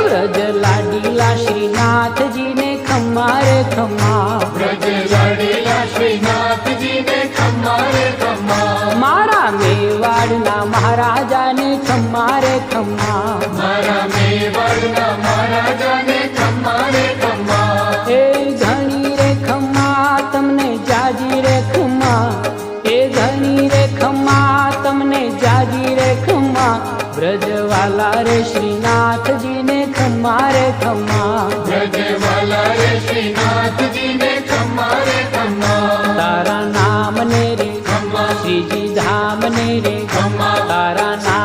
વ્રજ લાડીલા શ્રીનાથજી ને ખમ્મા રે ખમ્મા, વ્રજ લાડીલા શ્રીનાથજી ને ખમ્મા રે ખમ્મા, મારા મેવાડના મહારાજાને ખમ્મા રે ખમ્મા, મારા મેવાડના મહારાજાને ખમ્મા રે ખમ્મા, એ ધણી રે ખમ્મા તમને જાજી રે ખમ્મા, એ ધણી રે ખમ્મા તમને જાજી રે ખમ્મા, વ્રજવાલા રે શ્રીનાથજી ને ખમ્મા રે ખમ્મા, વ્રજવાલા રે શ્રીનાથજી ને ખમ્મા રે ખમ્મા, તારા નામ ને રે ખમ્મા, શ્રીજી ધામ ને રે ખમ્મા, તારા નામ